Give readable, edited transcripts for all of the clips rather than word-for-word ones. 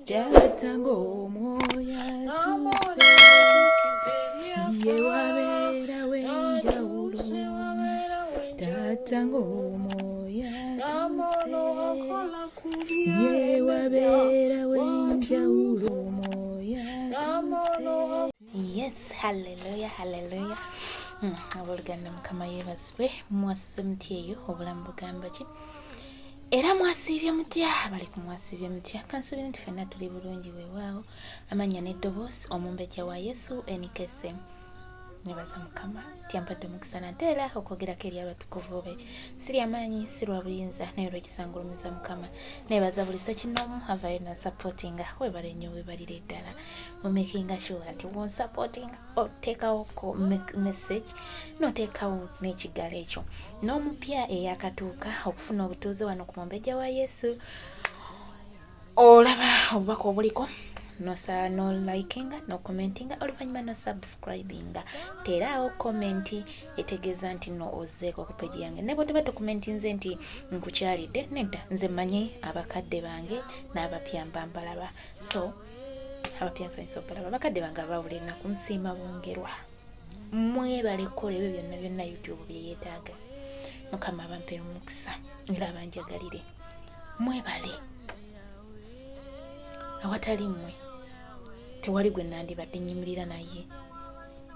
Taata ng'omwoyo atuuse, ye wabeera w'enjawulo. Taata ng'omwoyo atuuse, ye wabeera w'enjawulo, omwoyo atuuse. Yes, hallelujah, hallelujah. Aboluganda Mukama yeebazibwe. Mwasize mutya eyo, obulamu bugamba ki? Era mwasiibye mutya? Bali kumwasiibye mutya? Kansubira nti ffenna tuli bulungi weewaawo. Amannya n'eddoboozi omumbejja wa Yesu enikese. Nebaza Mukama tyampadde mukisa naddala okwogerako eri abatukuvu be. Siri amaanyi, si lwa buyinza, naye olw'ekisangulumiza Mukama. Nebaza buli ssekinoomu avaayo na supportinga. Weebale nnyo, weebalire ddala. Making sure nti won supporting oteekawo message n'oteekawo n'ekiggalo ekyo. N'omupya eyakatuuka okufuna obutuuze wano ku mumbejja wa Yesu. Olaba obubaka obuliko no likinga, no commentinga, oluvannyuma no subscribinga. Teeraawo komenti etegeeza nti no ozzeeko ku peji yange. Ne bwe tuba tukomentinze nti nkukyalidde, nedda nze mmanyi abakadde bange n'abapya mbalaba. So abapya nsanyisa obalaba abakadde bange abawulira ennaku nsiima bongerwa. Mwebale kukola ebyo byonna byonna YouTube bye yeetaaga. Mukama abampeera omukisa era abanjagalire. Mwebale. Awatali mmwe tewali gwe nandibadde nyimirira naye.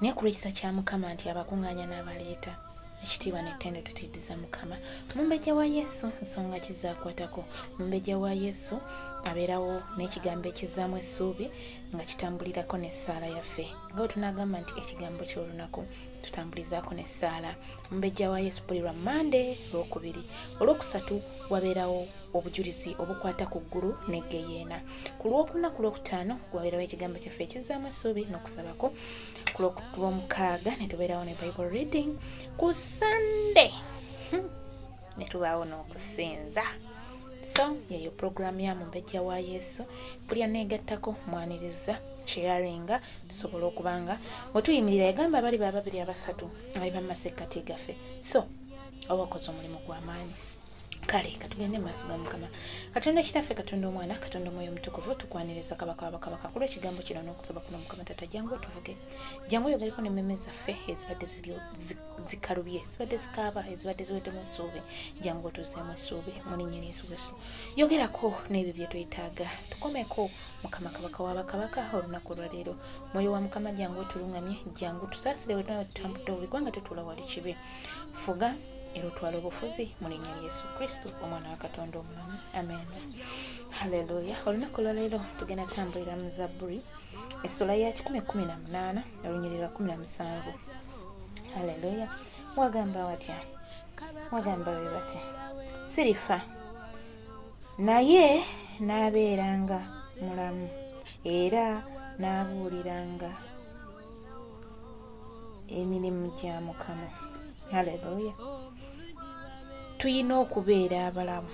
Naye ku lw'ekisa kya Mukama nti abakuŋŋaanya n'abaleeta ekitiibwa n'ettendo tutiddiza Mukama. Mumbejja wa Yesu nsonga kizaakwatako. Mumbejja wa Yesu abeerawo n'ekigambo Ekizaamu Essubi nga kitambulirako n'essaala yaffe. Nga bwe tunaagamba nti ekigambo ky'olunaku tutambulizaako n'essaala. Mumbejja wa Yesu buli lwa Mande, Lwokubiri, Olwokusatu wabeerawo obujulizi obukwata ku ggulu n'eggeyeena. Ku Lwokuna, ku Lwokutaano wabeerawo ekigambo kyaffe Ekizaamu Essubi n'okusabako. Ku Lwomukaaga ne tubeerawo ne Bible reading. Ku Sunday ne tubaawo n'okusinza. So yeyo program ya mumbejja wa Yesu. Buli aneegattako mwaniriza sharinga tusobola okubanga wetuyimirira yagamba bali babiri abasatu ali bamasekati gaffe. So abakoze omulimu gw'amaanyi. Kale katugende maaso ga Mukama. Katonda kitaffe, Katonda omwana, Katonda omwoyo omutukuvu, tukwaniriza kabaka wabakabaka ku lw'ekigambo kino n'okusaba kuno Mukama Tata jangu tuvuge. Jangu yogaliko n'emmeme zaffe ezibadde zikalubye, ezibadde zikaaba, ezibadde ziweddemu essuubi. Jangu tuzeemu essuubi mu linnya lya Yesu Kristo. Yogerako n'ebyo bye twetaaga. Tukomeko Mukama kabaka wabakabaka olunaku lwaleero. Mwoyo wa Mukama jangu tulungamye, jangu tusaasire wetuna tutambudde buli gwanga tetula wali kibi. Fuga era otwala obufuzi mu linnya lya Yesu Kristo omwana wa Katonda omulamu. Amen. Haleluya. Olunaku lwaleero tugenda tambulira mu Zabbuli essula ya 118 olunyiriri lwa 17. Haleluya. Wagamba watya? Wagamba bwe bati. Sirifa naye n'abeeranga mulamu era n'abuuliranga emirimu gya Mukama. Haleluya. Tuyina okubeera abalamu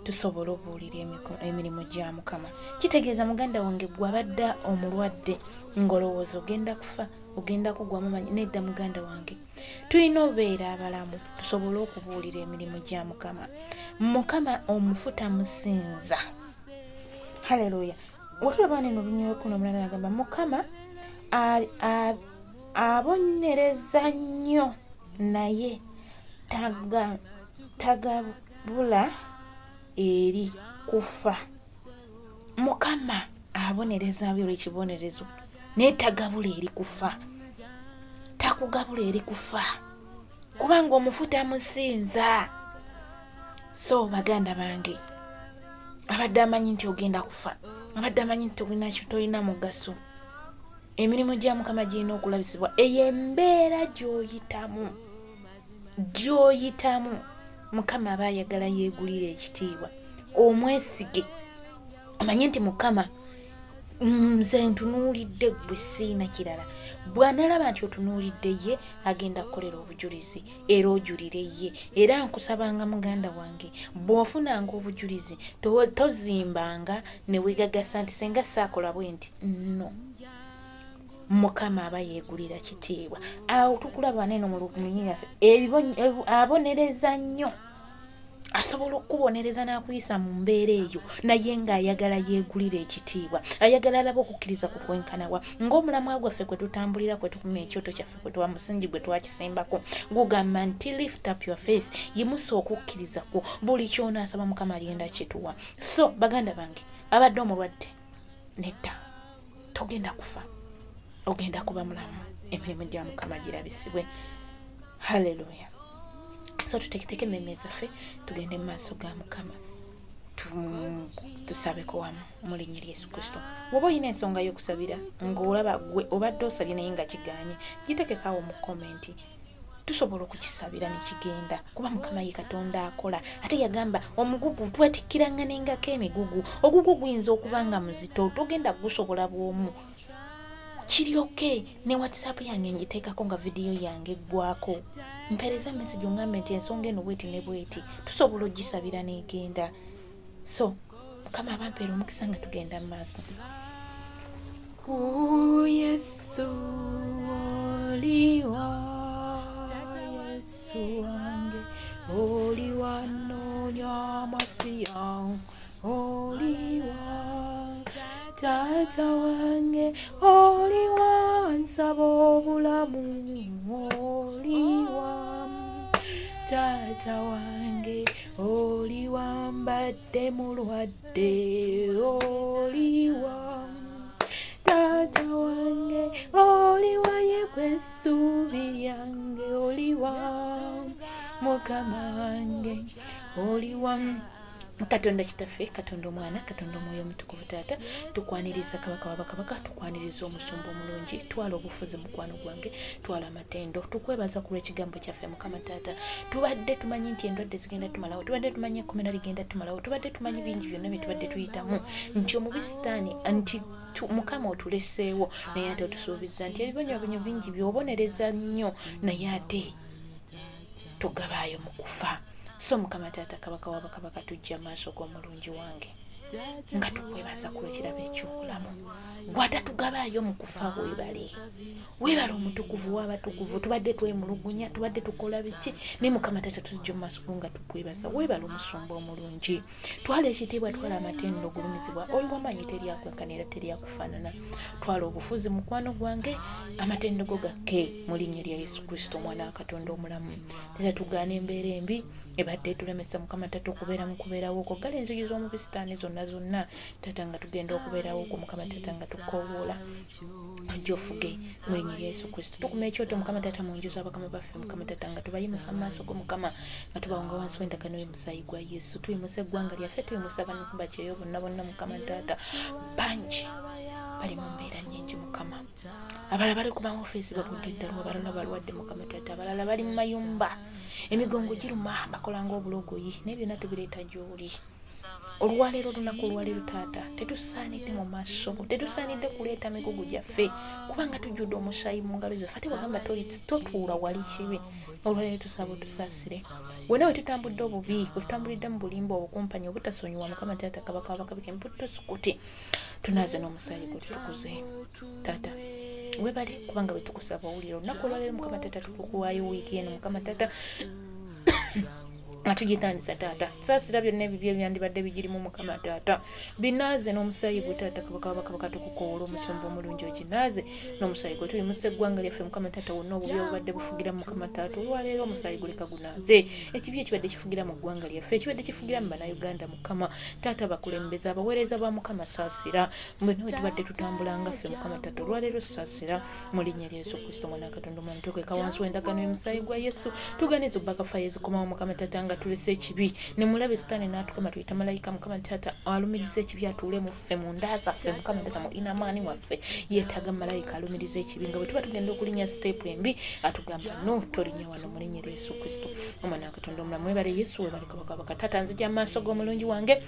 tusobola obuulira emirimu gya Mukama. Kitegeeza muganda wange gwe abadde omulwadde ng'olowooza ogenda kufa, ogenda kugwamu manyi. Nedda muganda wange, tuyina obeera abalamu tusobole okubuulira emirimu gya Mukama. Mukama omufu tamusinza. Haleluya. Watulaba neno Lunyiriri 18 agamba Mukama abonyereza nnyo naye tagabula eri kufa. Mukama abonereza byo ekibonerezo naye tagabula eri kufa. Takugabula eri kufa kubanga omufu tamusinza. So baganda bange abadde amanyi nti ogenda kufa, abadde amanyi nti tolina mugaso, emirimu gya Mukama girina okulabisibwa. Eyo embeera gy'oyitamu Mukama aba ayagala yeegulira ekitiibwa. Omwesige amanyi nti Mukama nze ntunuulidde gwe siina kirala. Bw'analaba nti otunuulidde ye agenda kukolera obujulizi era ojulire ye. Era nkusabanga muganda wange bw'ofunanga obujulizi tozimbanga ne weegagasa nti senga saakola bwe nti no. Mukama aba yeegulira kitiibwa. Awo tukulaba neno mu lunyiriri yaffe abonereza nnyo asobola okukubonereza n'akuyisa mu mbeera eyo naye ng'ayagala yeegulira ekitiibwa, ayagala alaba okukkiriza ku kwenkanawa ng'omulamwa gwaffe kwe tutambulira, kwe tukuma ekyoto kyaffe, kwe tuwa musingi gwe twakisimbako gugamba nti lift up your faith, yimusa okukkiriza kwo, buli kyonaasaba Mukama alyenda kituwa. So baganda bange abadde omulwadde, nedda, togenda kufa, ogenda kuba mulamu, emirimu gya Mukama girabisibwe. Haleluya. So tuteketeke emmeme zaffe tugende mu maaso ga Mukama tusabeko wamu mu linnya lya Yesu Kristo. Bw'oba olina ensonga y'okusabira ng'olaba gwe obadde osabye naye nga kiganye, gitekekaawo mu komenti, tusobola okukisabira ne kigenda, kuba Mukama ye Katonda akola. Ate yagamba omugugu twetikkiranga n'engako emigugu, ogugu guyinza okuba nga muzito, togenda gusobola bw'omu. Kiri okay, ne WhatsApp yange ngiteekako nga vidiyo yange eggwako, mpereza message ongambe nti ensonga eno bweti ne bweti, tusobola ogisabira n'egenda. So Mukama abampeera omukisa nga tugenda mu maaso. Yesu oliwa, Yesu wange oliwa, noonya amasi yange oliwa, Tata wange oliwa, nsaba obulamu oliwa, Tata wange oliwa, mbadde mulwadde oliwa, Tata wange oliwa, yegwe essubi lyange oliwa, Mukama wange oliwa. Katonda kitaffe, Katonda omwana, Katonda omwoyo omutukuvu Taata, tukwaniriza kabaka wa bakabaka, tukwaniriza omusumba omulungi, twala obufuzi mukwano gwange, twala amatendo, tukwebaza ku lw'ekigambo kyaffe Mukama Taata. Tubadde tumanyi nti endwadde zigenda tumalawo, tubadde tumanyi ekkomera ligenda tumalawo, tubadde tumanyi bingi byonna bye tubadde tuyitamu, nti omubi Sitaani nti Mukama otuleseewo, naye ate otusuubiza nti ebibonyaabonyo bingi by'obonereza nnyo, naye ate tugabaayo mu kufa. So Mukama Taata kabaka wa bakabaka, tujja maaso g'omulungi wange nga tukwebaza ku lw'ekirabo eky'obulamu, bw'atatugabaayo mu kufa. Weebale omutukuvu w'abatukuvu. Tubadde twemulugunya, tubadde tukola biki, naye Mukama Taata tujja mu maaso go nga tukwebaza. Weebale omusumba omulungi, twala ekitiibwa, twala amatendo, ogulumizibwa, oli wamanyi teryakwenkanira, teryakufaanana. Twala obufuzi mukwano gwange, amatendo go gakke mu linnya lya Yesu Kristo omwana wa Katonda omulamu. Taata tugaana embeera embi ebadde tulemesa Mukama Taata okubeera mu kubeerawo okwo, gala enzigi z'omubi Sitaani zonna Taata nga tugenda okubeerawo okwo Mukama Taata nga tukoowoola ojja ofuge mu linnya lya Yesu Kristo. Tukuma ekyoto Mukama Taata mu nju z'abakama baffe Mukama Taata nga tubayimusa mu maaso go Mukama, nga tubawonga wansi w'endagaano y'omusaayi gwa Yesu. Tuyimusa eggwanga lyaffe, tuyimusa abantu bakyeyo bonna Mukama Taata. Bangi bali mu mbeera nnyingi Mukama, abalala bali ku maofiisi bagudde ddala, abalala balwadde Mukama Taata, abalala bali mu mayumba, emigongo giruma, bakola ng'obulogoyi, naye byonna tubireeta gy'oli. Olwaleero olunaku olwaleero Taata, tetusaanidde mu maaso go, tetusaanidde kuleeta migugu gyaffe kubanga tujjudde omusaayi mu ngalo zaffe, ate wagamba totuula wali kibi. Olwaleero tusaba otusaasire wena we tutambudde obubi, we tutambulidde mu bulimba, obukumpanyi, obutasonyiwa Mukama Taata kabaka wabakabaka, emputusukuti, tunaaze n'omusaayi gwe tutukuze Taata. Webale kubanga bwe tukusaba owulira olunaku olwaleero Mukama Taata, tukukuwaayo wiiki eno Mukama Taata atugitandisa Taata. Saasira byonna ebibi ebyandibadde bigirimu Mukama Taata, binaaze n'omusaayi gwe Taata kabaka wabakabaka, tukukoola omusumba omulungi oginaaze n'omusaayi gwe. Tuyimusa eggwanga lyaffe Mukama Taata, wonna obubi obubadde bufugira Mukama Taata, olwaleero omusaayi gwe leka gunaaze ekibi ekibadde kifugira mu ggwanga lyaffe, ekibadde kifugira mu bannayuganda Mukama Taata, bakulembeze, abaweereza ba Mukama, saasira mbwena we tubadde tutambulanga ffe Mukama Taata, olwaleero saasira mu linnya lya Yesu Kristo omwana wa Katonda omulamu. Tukweka wansi w'endagaano y'omusaayi gwa Yesu, tuganiza obbakafa ezikomawo Mukama Taata, nga tulese ekibi ne mulabe Sitaani n'atukama, tuyita malayika Mukama Taata alumiriza ekibi, atuule mu ffe, mu nda zaffe Mukama Taata, mu inamaani waffe yeetaaga malayika alumiriza ekibi, nga bwe tuba tugenda okulinnya siteepu embi atugamba no, tolinnya wano mu linnya lya Yesu Kristo omwana wa Katonda omulamu. Webale Yesu, webale kabaka wabaka Taata, nzija mu maaso g'omulungi wange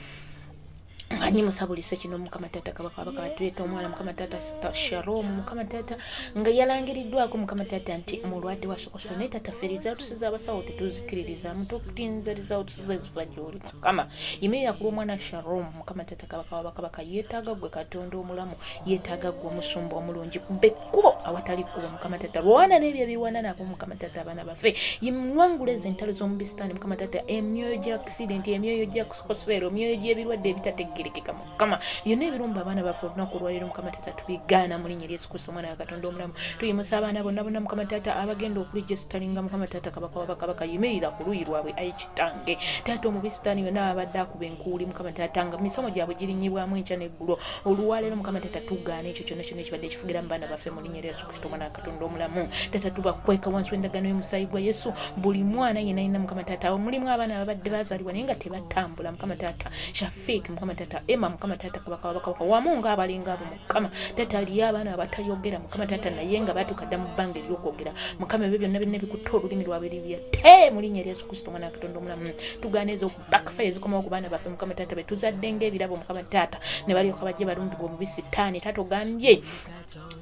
anyimusa buli sekino mukama taata kabaka batuleeta omwana mukama taata Shalom mukama taata nga yalangiriddwako mukama taata nti mulwadde wa sokoso naye taata feriza tusiza abasawo tetuzikiririza mutukutinzirizawo tusiza eziva gy'oli mukama yimirira ku lw'omwana Shalom mukama taata kabaka yeetaaga gwe katonda omulamu yeetaaga gwe omusumba omulungi kubba ekkubo awatali kkubo mukama taata lwana n'ebyo ebiwana nabo mukama taata abaana baffe yimwanguleza entalo z'omubisitaani mukama taata emyoyo gya accident emyoyo gya kusokosero emyoyo gy'ebirwadde ebitategerekeka mukama byonna ebirumba abaana baffe olunaku olwaleero mukama taata tubigaana mu linnya Yesu Kristo omwana wa Katonda omulamu tuyimusa abaana bonna mukama taata abagenda okuligestalinga mukama taata kabaka yimirira ku luyi lwabwe ayi kitange taata omubisitaani yonna abadde akuba enkuuli mukama taata nga misomo gyabwe girinyibwamu enkya n'eggulo olwaleero mukama taata tugaana ekyo kyonna ekibadde kifugira mu baana baffe mu linnya Yesu Kristo omwana wa Katonda omulamu taata tubakweka wansi w'endagaano y'omusaayi gwa Yesu buli mwana yenna yenna mukama taata mulimu abaana ababadde bazaalibwa naye nga tebatambula mukama taata Shafiq mukama taata Emma mukama taata kabaka wamu nga abalinga abo mukama taata aliyo abaana abatayogera mukama taata naye nga batukadda mu bbanga ery'okwogera mukama ebyo byonna byonna bikutta olulimi lwabwe libyate mu linnya Yesu Kristo omwana wa Katonda omulamu tugaana ezo backfire ezikomawo ku baana baffe mukama taata betuzadde ng'ebirabo mukama taata ne balyoka bajje balundibwa omubisitaani taata ogambye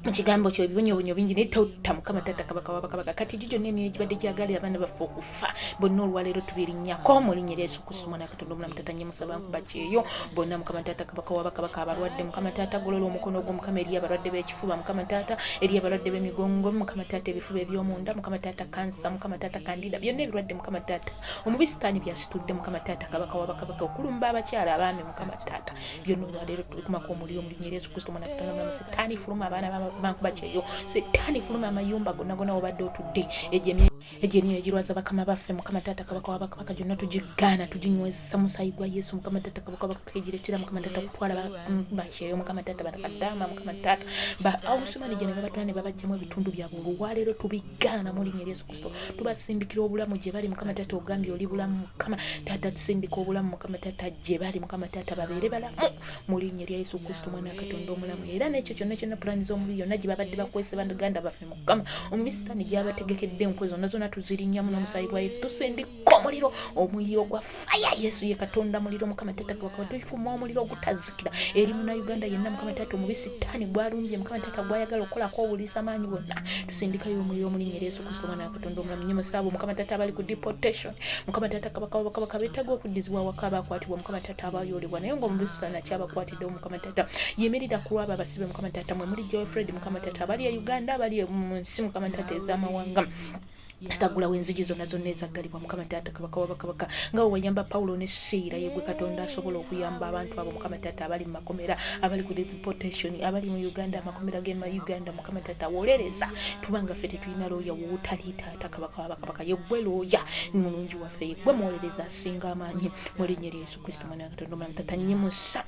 ekigambo kyo ebibonyobonyo bingi naye tota mukama taata kabaka kati gyo gyonna emyoyo gibadde gyagalira abaana baffe okufa bonna olwaleero tubirinnyako mu linnya Yesu Kristo omwana wa Katonda omulamu taata nyemusaba nkuba kyeyo bonna mukama taata kabaka abalwadde mukama taata golola omukono ogwo mukama eri abalwadde b'ekifuba mukama taata eri abalwadde b'emigongo mukama taata ebifuba eby'omunda mukama taata kansa mukama taata kandida byonna ebirwadde mukama taata omubisitaani byasitudde mukama taata kabaka okulumba abakyala abaami mukama taata byonna olwaleero tubikumako omuliro mu linnya Yesu Kristo omwana wa Katonda omulamu setaani fuluma abaana bankuba kyeyo setaani fuluma amayumba gonna obadde otudde egyo emyoyo egirwaza bakama baffe mukama taata kabaka gyonna tugigaana tuginywesa musaayi gwa Yesu mukama taata kabaka kegiretera mukama taata kutwala bakyeyo mukama taata batakaddaama mukama taata awusumani gye ne babatwala ne babajjamu ebitundu byabwe olwaleero tubigaana mu linnya Yesu Kristo tubasindikira obulamu gye bali mukama taata ogambye oli bulamu mukama taata tusindika obulamu mukama taata gye bali mukama taata babeere balamu mu linnya lya Yesu Kristo omwana wa Katonda omulamu era n'ekyo kyonna pulaani z'omubiri yonna gye babadde bakwese bandaganda baffe mukama omubisitaani gy'abategekedde enkwe zonna tuzirinyamu n'omusaayi gwa Yesu tusindika omuliro gwa faya Yesu ye Katonda muliro mukama taata kabaka tufuma omuliro ogutazikira eri Munnayuganda yenna mukama taata omubisitaani gwalumbye mukama taata gwayagala okukolako obulisa amaanyi bonna tusindikayo omuliro mu linnya Yesu Kristo omwana wa Katonda omulamu nyemusaabo mukama taata abali ku deportation mukama taata kabaka beetaaga okuddizibwa waka abakwatibwa mukama taata abayolebwa naye ng'omubisitaani akyabakwatidde mukama taata yemerera ku lwabo abasibe mukama taata mwe muli Joy Fred mukama taata abali e Uganda abali mu nsi mukama taata ez'amawanga tatagulawo enzigi zonna ezaggalibwa mukama taata kabaka nga weyamba Pawulo ne Siira yegwe Katonda asobola okuyamba abantu abo mukama taata abali mu makomera abali ku deportation abali mu Uganda amakomera g'ema Uganda mukama taata wolereza tubanga ffe tetulina looya wotali taata kabaka yegwe looya mulungi waffe yegwe mwolereza asinga amaanyi mu linnya lya Yesu Kristo omwana wa Katonda omulamu taata nyimusa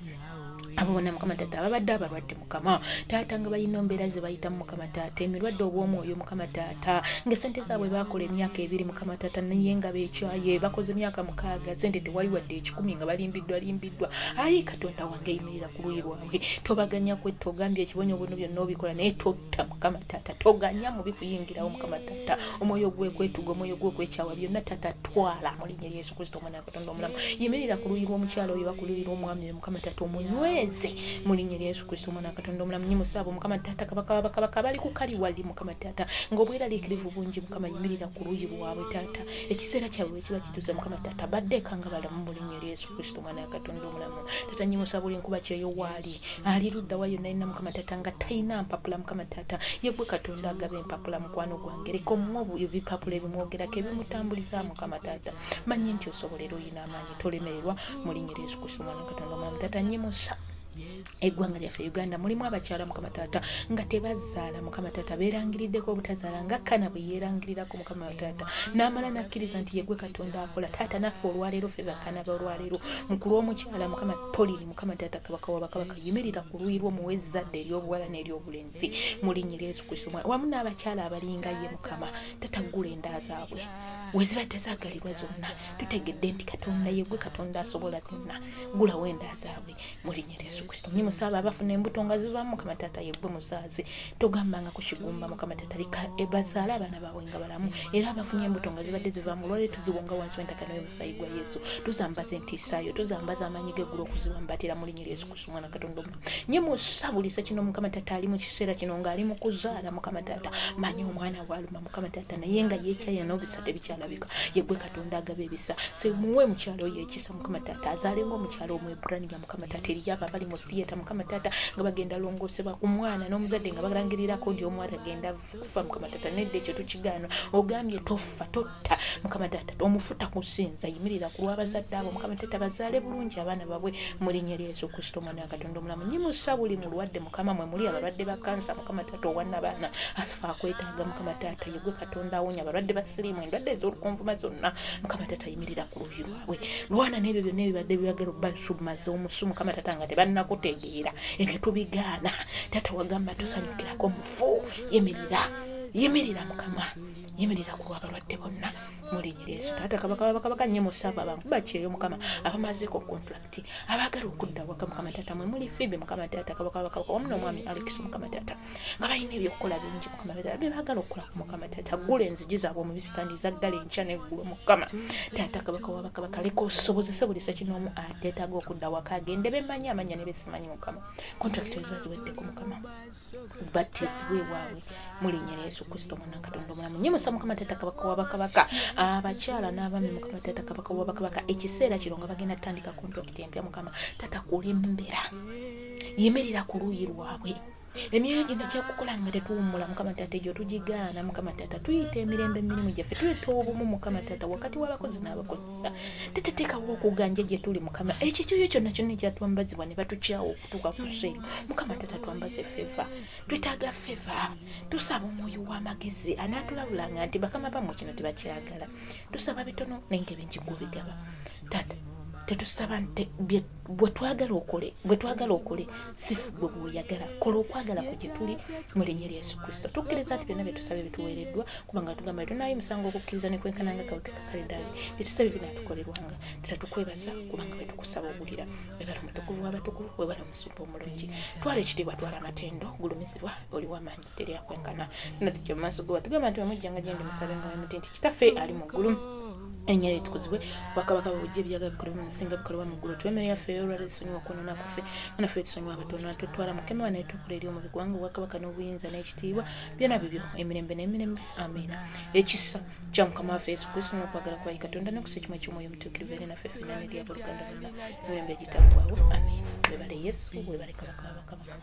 abo bonna mukama taata ababadde abalwadde mukama taata nga balina embeera ze bayitamu mukama taata emirwadde obw'omwoyo mukama taata ng'esente zaabwe bakola emyaka 2 mukama taata naye nga beekyaye bakoze emyaka 6 sente tewali wadde 10 nga balimbiddwa ayi Katonda wange yimirira ku luyi lwabwe tobaganya kwetta ogambye ekibonyobono byonna obikola naye totta mukama taata toganya mu bikuyingirawo mukama taata omwoyo gwe kwetuga omwoyo gwe kwekyawa byonna taata twala mu linnya lya Yesu Kristo omwana wa Katonda omulamu yimirira ku luyi lw'omukyalo oyo bakuluyira omwami oyo mukama taata omunyweze mu linnya lya Yesu Kristo omwana wa Katonda omulamu nyimusaabo mukama taata kabaka bali ku kali wali mukama taata ng'obweraliikirivu bungi mukama yimirira ku luyi lwabwe taata ekiseera kyabwe kiba kituuse mukama taata baddeeka nga balamu mu linnya lya Yesu Kristo omwana wa Katonda omulamu taata nyimusaabo enkuba kyeyo waali ali ludda wa yonna yonna mukama taata nga talina mpapula mukama taata yegwe Katonda agaba empapula mukwano gwange leka omuwa ebipapula ebimwogerako ebimutambuliza mukama taata manyi nti osobolera oyina amaanyi tolemererwa mu linnya lya Yesu Kristo omwana wa Katonda omulamu taata nyimusa eggwanga lyaffe Uganda mulimu abakyala mukama taata nga tebazaala mukama taata beerangiriddeko obutazaala nga Kana bwe yeerangirirako mukama taata n'amala nakkiriza nti yegwe Katonda akola taata naffe olwaleero ffe bakana balwaleero mukulu w'omukyala mukama Polini mukama taata kabaka w'abakabaka yimirira ku luyi lw'omuwa ezzadde ery'obuwala n'ery'obulenzi mu linnya lya Yesu Kristo wamu n'abakyala abalinga ye mukama tataggula enda zaabwe weziba tezaagalibwa zonna tutegedde nti Katonda yegwe Katonda asobola byonna gulawo enda zaabwe mu linnya lya Yesu Yesu Kristo nyimusaba abafuna embuto nga ziva Mukama Taata yeggwe muzaazi togambanga ku kigumba Mukama Taata leka bazaala abaana baabwe nga balamu era abafunye embuto nga zibadde ziva mu lwale tuziwonga wansi w'entakano y'omusaayi gwa Yesu tuzambaza entiisaayo tuzambaza amaanyi g'eggulu okuzibambatira mu linnya lya Yesu Kristo mwana Katonda omulamu nyimusabulisa kino Mukama Taata ali mu kiseera kino ng'ali mu kuzaala Mukama Taata manyi omwana waaluma Mukama Taata naye nga yeekyaya n'obisa tebikyalabika yeggwe Katonda agaba ebisa semuwe mukyalo oyo ekisa Mukama Taata azaalenga omukyalo omwebbulaniya Mukama Taata eriyaba abali mu theatre Mukama Taata nga bagenda longoosebwa ku mwana n'omuzadde nga balangirirako ndi omwana agenda kufa Mukama Taata nedda ekyo tukigaana ogambye tofa totta Mukama Taata omufuta kusinza yimirira ku lw'abazadde abo Mukama Taata bazaale bulungi abaana baabwe mu linnya lya Yesu Kristo mwana wa Katonda omulamu nyimusa buli mulwadde Mukama mwe muli abalwadde ba kansa Mukama Taata owanna baana asifa akwetaaga Mukama Taata yeggwe Katonda awonya abalwadde ba siriimu endwadde ez'olukonvuma zonna Mukama Taata yimirira ku luuyi lwabwe lwana n'ebyo byonna ebibadde byagala obbasumaza omusu Mukama Taata nga tebannakutegeera ebyo tubigaana Taata wagamba tusanyukirako mufu yimirira Mukama yimirira ku lw'abalwadde bonna mu linnya lya Yesu Taata kabaka nyimusaba abantu bakyeyo Mukama abamazeeko contract abaagala okudda waka Mukama Taata mwe muli Fibe Mukama Taata kabaka wamu n'omwami Alex Mukama Taata nga balina ebyokukola bingi Mukama Taata bebaagala okukola ku Mukama Taata gula enzigi zaabwe mu bisitandi zaggala enkya n'eggulu Mukama Taata kabaka wabakabaka leka osobozese buli sekinoomu ateetaaga okudda waka agende bemanyi amanya ne besimanyi Mukama contract eziba ziweddeko Mukama zibattizibwe ewaabwe mu linnya lya Yesu Kristo mwana Katonda omulamu nyimusa Mukama Taata kabaka wabakabaka abakyala n'abaami Mukama Taata kabaka wabakabaka ekiseera kiro nga bagenda tutandika contract empya Mukama Taata kulembera yimirira ku luuyi lwabwe emyoyo gino gyakukola nga tetuwummula Mukama Taata egyo tugigaana Mukama Taata tuyita emirembe emirimu gyaffe tuyita obumu Mukama Taata wakati w'abakozi n'abakozesa tetuteekawo okuganja gye tuli Mukama ekikiyo kyonna kyonna ekyatwambazibwa ne batukyawo okutuuka ku sseero Mukama Taata twambaze feva twetaaga feva tusaba omwoyo w'amagezi anaatulabulanga nti bakama bammwe kino tebakyagala tusaba bitono n'engebe nkigwa bigaba Taata tetusaba nti bwe twagala okole sifu gwe bw'oyagala kola okwagala kwe gye tuli mu linnya lya Yesu Kristo tukkiriza nti byonna bye tusabe bituweereddwa kubanga tugamba tunaayo musango okukkiriza ne kwenkananga kawuka kakalidaali bye tusabe binaatukolerwanga Taata tukwebaza kubanga bwe tukusaba owulira webala omutukuvu w'abatukuvu webala omusumba omulungi twala ekitiibwa twala amatendo gulumizibwa oli w'amaanyi teri akwenkana natujja mu maaso go batugamba nti bamujjanga gye ndi musabe nga wemuti nti kitaffe ali mu ggulu ennyala etukuzibwe bakabaka bujja ebyaga bikolebwa mu nsinga bikolebwa mu ggulu twemerera yaffe olwala tusonyiwa okwonoona kwaffe naffe tusonyiwa abatono natutwala mukama netukula eri omu bigwanga obwakabaka n'obuyinza n'ekitiibwa byonna bibyo emirembe n'emirembe amiina ekisa kya mukama waffe Yesu Kristo n'okwagala kwayi Katonda n'okusa ekimwe ky'omwoyo omutuukirivu eri naffe ffenna n'eri abooluganda bonna emirembe egitaggwaawo amiina webale Yesu webale kabaka wabakabaka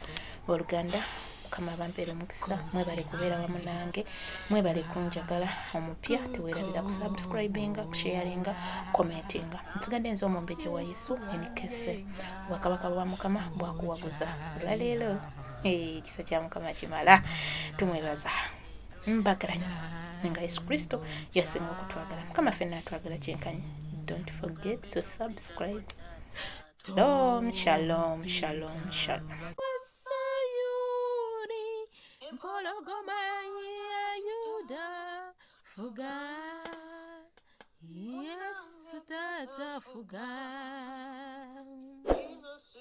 booluganda Mukama bampeera omukisa mwebale kubeera wamu nange mwebale kunjagala omupya teweerabira kusubscribinga kusharinga commentinga nsigadde nze omumbejje wa Yesu enikese obwakabaka bwa Mukama bwakuwaguza olwaleero ekisa kya Mukama kimala tumwebaza mbagalanya nga Yesu Kristo yasinga okutwagala Mukama ffenna atwagala kyenkanyi don't forget to subscribe. Shalom shalom shalom. Empologoma ya Yuda fuga Yesu Taata fuga Jesus